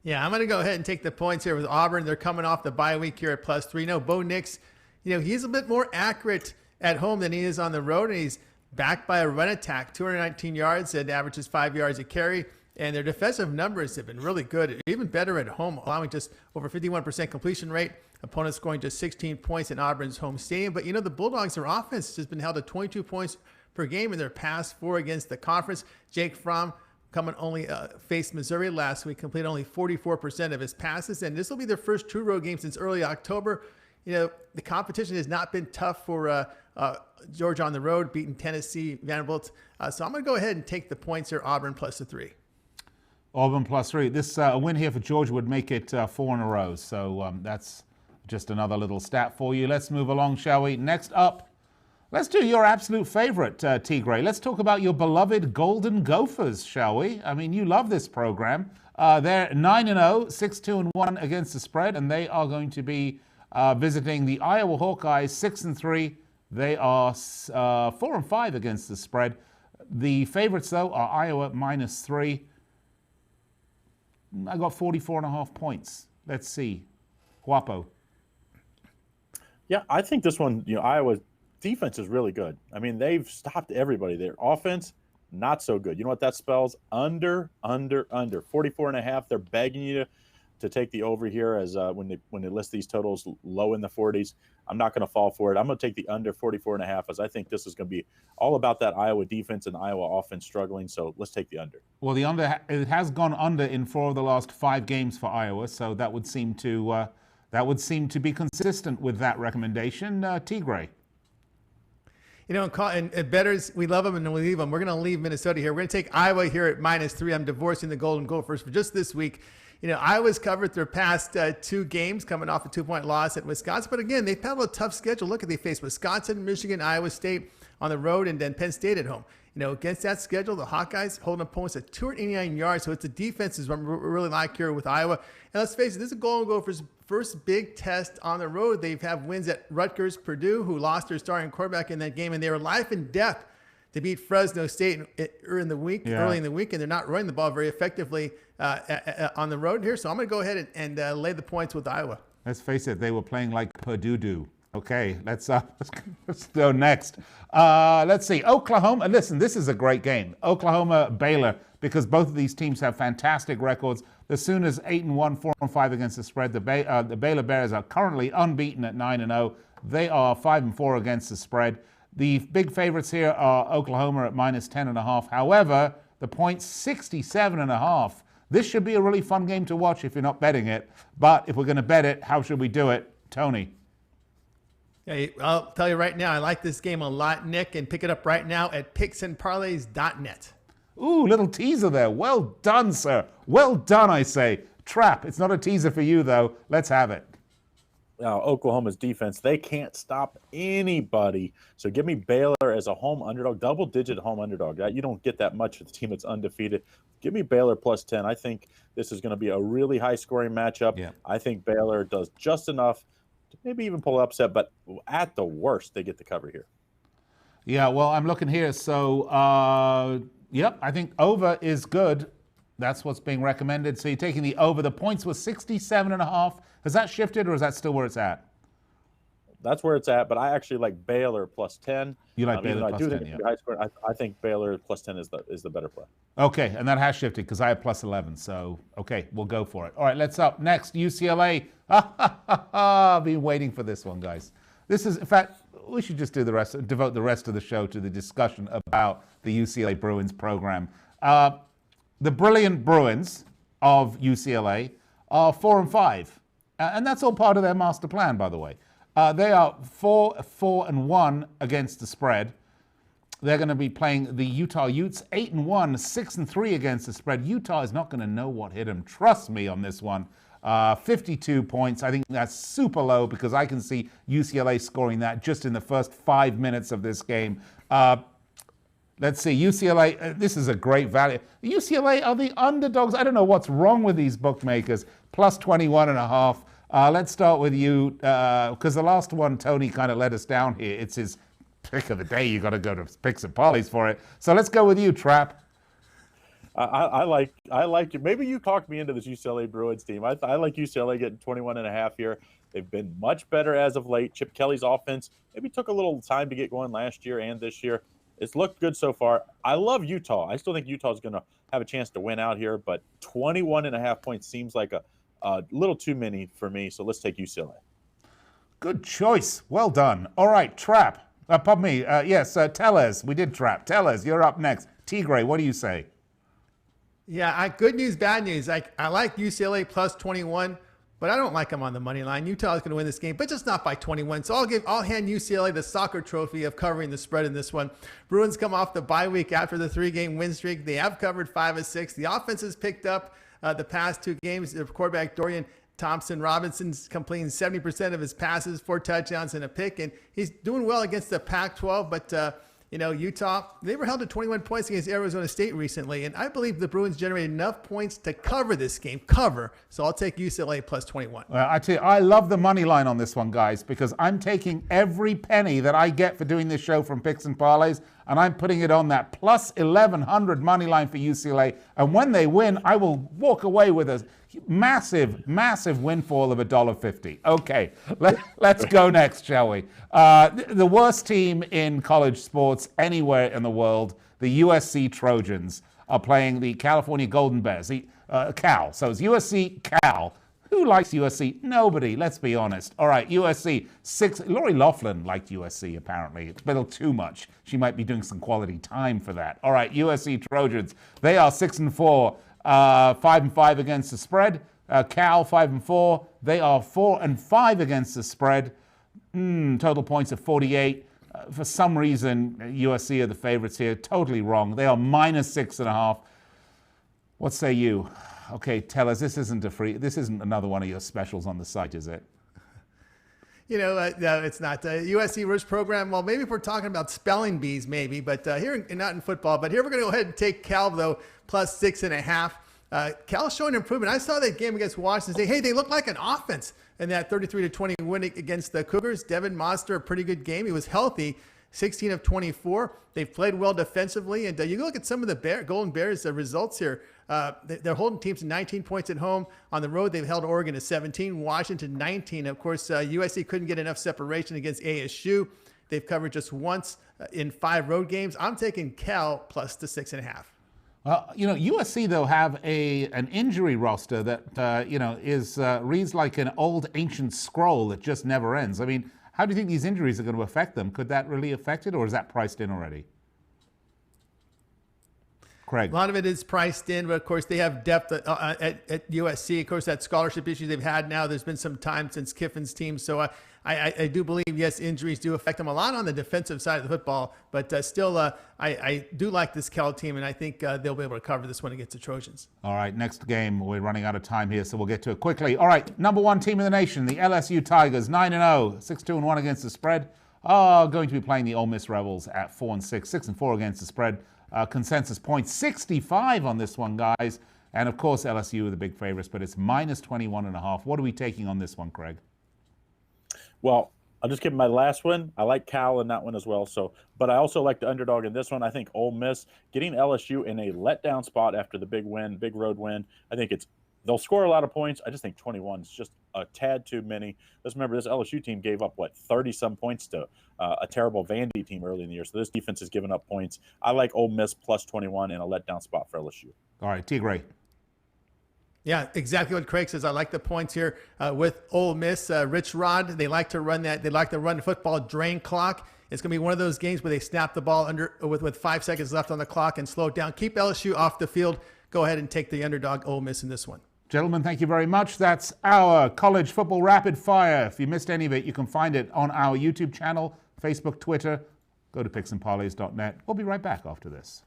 Yeah, I'm going to go ahead and take the points here with Auburn. They're coming off the bye week here at +3. No, Bo Nix, he's a bit more accurate at home than he is on the road, and he's backed by a run attack, 219 yards and averages 5 yards a carry. And their defensive numbers have been really good, even better at home, allowing just over 51% completion rate. Opponents scoring just 16 points in Auburn's home stadium. But, the Bulldogs, their offense has been held to 22 points per game in their past 4 against the conference. Jake Fromm faced Missouri last week, completed only 44% of his passes. And this will be their first true road game since early October. The competition has not been tough for Georgia on the road, beating Tennessee, Vanderbilt. So I'm going to go ahead and take the points here, Auburn +3. Auburn +3. This win here for Georgia would make it 4 in a row. So that's just another little stat for you. Let's move along, shall we? Next up, let's do your absolute favorite, Tigre. Let's talk about your beloved Golden Gophers, shall we? I mean, you love this program. They're 9-0, 6-2-1 against the spread, and they are going to be visiting the Iowa Hawkeyes, 6-3. They are 4-5 against the spread. The favorites, though, are Iowa -3. I got 44.5 points. Let's see. Guapo. Yeah, I think this one, Iowa's defense is really good. I mean, they've stopped everybody. Their offense, not so good. You know what that spells? Under. 44.5. They're begging you to take the over here as when they list these totals low in the 40s. I'm not going to fall for it. I'm going to take the under 44.5 as I think this is going to be all about that Iowa defense and Iowa offense struggling. So let's take the under. Well, the under, it has gone under in 4 of the last 5 games for Iowa, so that would seem to be consistent with that recommendation. Tigre. And bettors, we love them and we leave them. We're going to leave Minnesota here. We're going to take Iowa here at -3. I'm divorcing the Golden Gophers for just this week. Iowa's covered their past 2 games, coming off a 2-point loss at Wisconsin. But again, they've had a tough schedule. Look, they faced Wisconsin, Michigan, Iowa State on the road, and then Penn State at home. Against that schedule, the Hawkeyes holding opponents at 289 yards. So it's the defenses we really like here with Iowa. And let's face it, this is Golden Gophers' first big test on the road. They've had wins at Rutgers, Purdue, who lost their starting quarterback in that game, and they were life and death to beat Fresno State early in the week, and they're not running the ball very effectively on the road here. So I'm going to go ahead and lay the points with Iowa. Let's face it, they were playing like Purdue. Okay, let's go next. Let's see, Oklahoma. Listen, this is a great game. Oklahoma, Baylor, because both of these teams have fantastic records. The Sooners 8-1, 4-5 against the spread. The Baylor Bears are currently unbeaten at 9-0. They are 5-4 against the spread. The big favorites here are Oklahoma at -10.5. However, the point's 67.5. This should be a really fun game to watch if you're not betting it. But if we're going to bet it, how should we do it? Tony. Yeah, I'll tell you right now, I like this game a lot, Nick, and pick it up right now at picksandparlays.net. Ooh, little teaser there. Well done, sir. Well done, I say. Trapp. It's not a teaser for you, though. Let's have it. Oklahoma's defense, they can't stop anybody. So give me Baylor as a home underdog, double-digit home underdog. You don't get that much with a team that's undefeated. Give me Baylor +10. I think this is going to be a really high-scoring matchup. Yeah. I think Baylor does just enough to maybe even pull an upset, but at the worst, they get the cover here. Yeah, well, I'm looking here. So, yep, I think over is good. That's what's being recommended. So you're taking the over. The points was 67.5. Has that shifted, or is that still where it's at? That's where it's at, but I actually like Baylor +10. You like Baylor +10, yeah. High score, I think Baylor +10 is the better play. Okay, and that has shifted because I have +11. So, okay, we'll go for it. All right, let's up. Next, UCLA. I've been waiting for this one, guys. This is, in fact, we should just do devote the rest of the show to the discussion about the UCLA Bruins program. The brilliant Bruins of UCLA are 4-5. And that's all part of their master plan, by the way. They are 4-1 against the spread. They're going to be playing the Utah Utes, 8-1, 6-3 against the spread. Utah is not going to know what hit them. Trust me on this one. 52 points. I think that's super low because I can see UCLA scoring that just in the first 5 minutes of this game. Let's see, UCLA, this is a great value. UCLA are the underdogs. I don't know what's wrong with these bookmakers. +21.5. Let's start with you, because the last one, Tony kind of let us down here. It's his pick of the day. You got to go to Picks and Parlays for it. So let's go with you, Trapp. I like you. Maybe you talked me into this UCLA Bruins team. I like UCLA getting 21.5 here. They've been much better as of late. Chip Kelly's offense maybe took a little time to get going last year and this year. It's looked good so far. I love Utah. I still think Utah's going to have a chance to win out here, but 21.5 points seems like a little too many for me, so let's take UCLA. Good choice. Well done. All right, Trapp. Pardon me. Yes, Tellez. We did Trapp. Tellez, you're up next. Tigre, what do you say? Yeah, good news, bad news. I like UCLA +21, but I don't like them on the money line. Utah is going to win this game, but just not by 21. So I'll hand UCLA the soccer trophy of covering the spread in this one. Bruins come off the bye week after the 3-game win streak. They have covered 5 of 6. The offense has picked up the past 2 games. The quarterback Dorian Thompson-Robinson's completing 70% of his passes, 4 touchdowns and a pick, and he's doing well against the Pac-12. But Utah, they were held to 21 points against Arizona State recently, and I believe the Bruins generated enough points to cover this game. So I'll take UCLA plus 21. Well, I tell you, I love the money line on this one, guys, because I'm taking every penny that I get for doing this show from Picks and Parlays, and I'm putting it on that plus 1,100 money line for UCLA. And when they win, I will walk away with a massive, massive windfall of $1.50. Okay, let's go next, shall we? The worst team in college sports anywhere in the world, the USC Trojans, are playing the California Golden Bears, Cal. So it's USC, Cal. Who likes USC? Nobody, let's be honest. All right, USC, 6. Lori Loughlin liked USC, apparently. It's a little too much. She might be doing some quality time for that. All right, USC Trojans, they are 6-4, 5-5 against the spread. Cal, 5-4. They are 4-5 against the spread. Total points of 48. For some reason, USC are the favorites here. Totally wrong. They are -6.5. What say you? Okay, Tellez, this isn't another one of your specials on the site, is it? No, it's not. USC Rich program, well, maybe if we're talking about spelling bees, maybe, but here, not in football. But here we're going to go ahead and take Cal, though, plus 6.5. Cal's showing improvement. I saw that game against Washington State. Hey, they look like an offense in that 33-20 win against the Cougars. Devin Monster, a pretty good game. He was healthy, 16 of 24. They've played well defensively. And you look at some of the Golden Bears' results here. They're holding teams to 19 points at home. On the road, they've held Oregon to 17, Washington 19. Of course, USC couldn't get enough separation against ASU. They've covered just once in 5 road games. I'm taking Cal plus the 6.5. USC, though, have an injury roster that, reads like an old ancient scroll that just never ends. I mean, how do you think these injuries are going to affect them? Could that really affect it, or is that priced in already? Craig. A lot of it is priced in, but of course they have depth at USC. Of course, that scholarship issue they've had now, there's been some time since Kiffin's team. So I do believe, yes, injuries do affect them a lot on the defensive side of the football. But still, I do like this Cal team, and I think they'll be able to cover this one against the Trojans. All right, next game. We're running out of time here, so we'll get to it quickly. All right, number 1 team in the nation, the LSU Tigers, 9-0, 6-2-1 against the spread. Going to be playing the Ole Miss Rebels at 4-6, 6-4 against the spread. Consensus points 65 on this one, guys. And of course, LSU are the big favorites, but it's -21.5. What are we taking on this one, Craig? Well, I'll just give my last one. I like Cal in that one as well. But I also like the underdog in this one. I think Ole Miss getting LSU in a letdown spot after the big road win. I think they'll score a lot of points. I just think 21 is just a tad too many. Let's remember, this LSU team gave up, 30-some points to a terrible Vandy team early in the year. So this defense has given up points. I like Ole Miss plus 21 in a letdown spot for LSU. All right, Tigray. Yeah, exactly what Craig says. I like the points here with Ole Miss. Rich Rod, they like to run that. They like to run the football drain clock. It's going to be one of those games where they snap the ball with 5 seconds left on the clock and slow it down. Keep LSU off the field. Go ahead and take the underdog Ole Miss in this one. Gentlemen, thank you very much. That's our college football rapid fire. If you missed any of it, you can find it on our YouTube channel, Facebook, Twitter. Go to picksandparlays.net. We'll be right back after this.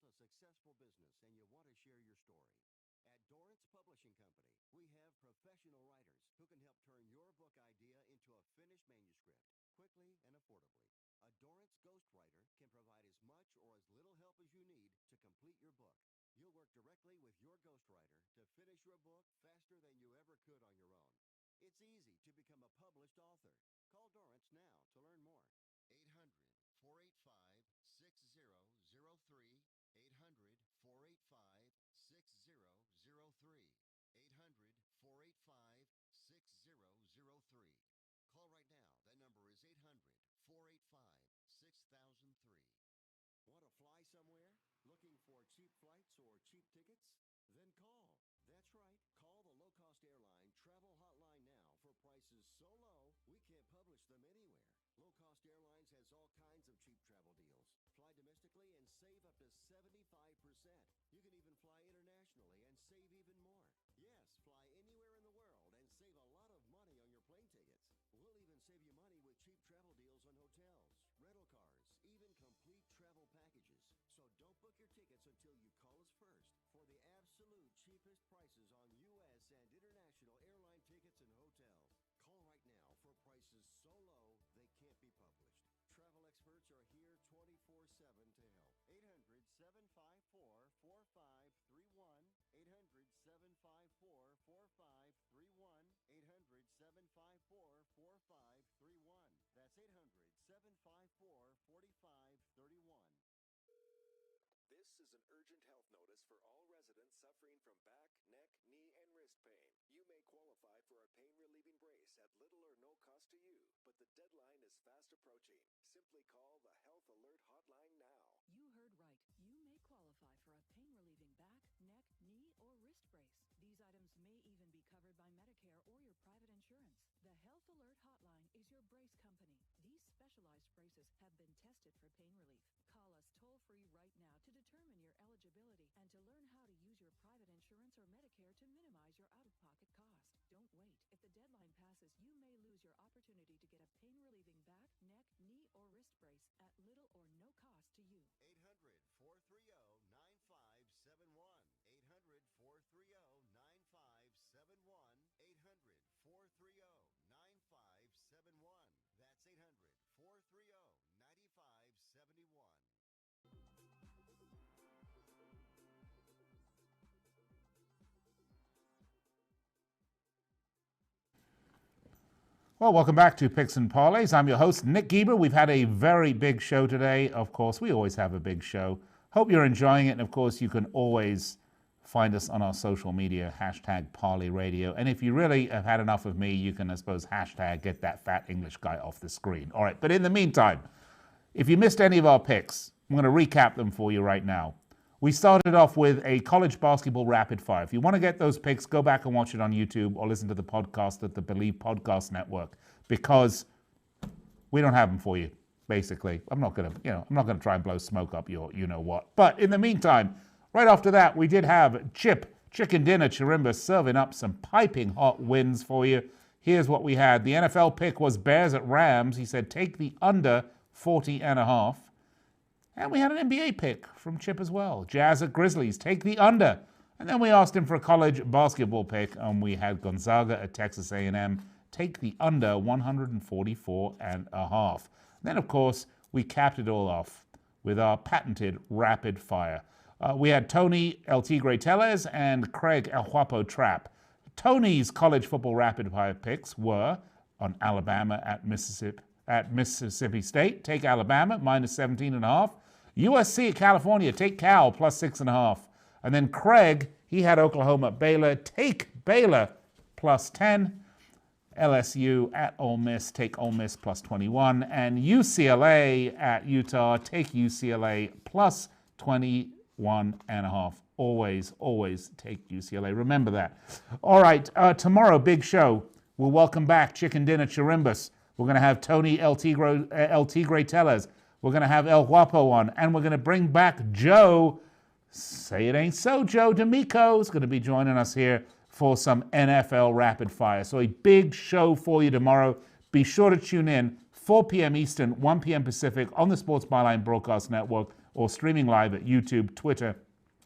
Successful business and you want to share your story. At Dorrance Publishing Company, we have professional writers who can help turn your book idea into a finished manuscript quickly and affordably. A Dorrance ghostwriter can provide as much or as little help as you need to complete your book. You'll work directly with your ghostwriter to finish your book faster than you ever could on your own. It's easy to become a published author. Call Dorrance now to learn more. 800-485-6003. 800-485-6003. 800-485-6003. Call right now. That number is 800-485-6003. Want to fly somewhere? Looking for cheap flights or cheap tickets? Then call. That's right. Call the low-cost airline travel hotline now for prices so low we can't publish them anywhere. Low-cost airlines has all kinds of cheap travel deals. Fly domestically and save up to 75%. You can even fly internationally and save even more. save you money with cheap travel deals on hotels, rental cars, even complete travel packages. So don't book your tickets until you call us first for the absolute cheapest prices on U.S. and international airline tickets and hotels. Call right now for prices so low they can't be published. Travel experts are here 24/7 to help. 800-754-4531. 800-754-4531. 800-754-4531. That's 800-754-4531. This is an urgent health notice for all residents suffering from back, neck, knee, and wrist pain. You may qualify for a pain-relieving brace at little or no cost to you, but the deadline is fast approaching. Simply call the Health Alert Hotline now. You heard right. You may qualify for a pain-relieving back, neck, knee, or wrist brace. These items may even be covered by Medicare or your private insurance. The Health Alert Hotline is your brace company. These specialized braces have been tested for pain relief. Call us toll-free right now to determine your eligibility and to learn how to use your private insurance or Medicare to minimize your out-of-pocket cost. Don't wait. If the deadline passes, you may lose your opportunity to get a pain-relieving back, neck, knee, or wrist brace at little or no cost to you. 800-430-9571. 800-430-9571. 800-430-9571. That's 800-430-9571. Well, welcome back to Picks and Parlays. I'm your host, Nick Geber. We've had a very big show today. Of course, we always have a big show. Hope you're enjoying it. And of course, you can always find us on our social media, hashtag Parlay Radio. And if you really have had enough of me, you can, I suppose, hashtag get that fat English guy off the screen. All right, but in the meantime, if you missed any of our picks, I'm going to recap them for you right now. We started off with a college basketball rapid fire. If you want to get those picks, go back and watch it on YouTube or listen to the podcast at the Believe Podcast Network, because we don't have them for you. Basically, I'm not going to try and blow smoke up your you-know-what. But in the meantime, right after that, we did have Chip Chirimbes serving up some piping hot wins for you. Here's what we had. The NFL pick was Bears at Rams. He said take the under 40.5. And we had an NBA pick from Chip as well. Jazz at Grizzlies, take the under. And then we asked him for a college basketball pick, and we had Gonzaga at Texas A&M, take the under 144.5. Then, of course, we capped it all off with our patented rapid fire. We had Tony El Tigre Tellez and Craig El Guapo Trapp. Tony's college football rapid fire picks were on Alabama at Mississippi State, take Alabama, minus 17.5. USC at California, take Cal, plus 6.5. And then Craig, he had Oklahoma at Baylor, take Baylor, plus 10. LSU at Ole Miss, take Ole Miss, plus 21. And UCLA at Utah, take UCLA, plus 21.5. Always take UCLA. Remember that. All right, tomorrow, big show. We'll welcome back Chicken Dinner Chirimbes. We're going to have Tony El Tigre Tellez. We're going to have El Guapo on. And we're going to bring back Joe, say it ain't so, Joe D'Amico is going to be joining us here for some NFL Rapid Fire. So a big show for you tomorrow. Be sure to tune in, 4 p.m. Eastern, 1 p.m. Pacific on the Sports Byline Broadcast Network or streaming live at YouTube, Twitter,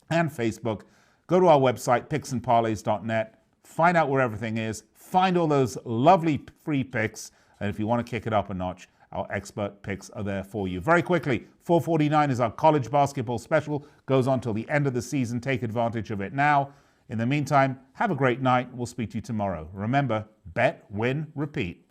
and Facebook. Go to our website, picksandparlays.net. Find out where everything is. Find all those lovely free picks. And if you want to kick it up a notch, our expert picks are there for you. Very quickly, $4.49 is our college basketball special. Goes on till the end of the season. Take advantage of it now. In the meantime, have a great night. We'll speak to you tomorrow. Remember, bet, win, repeat.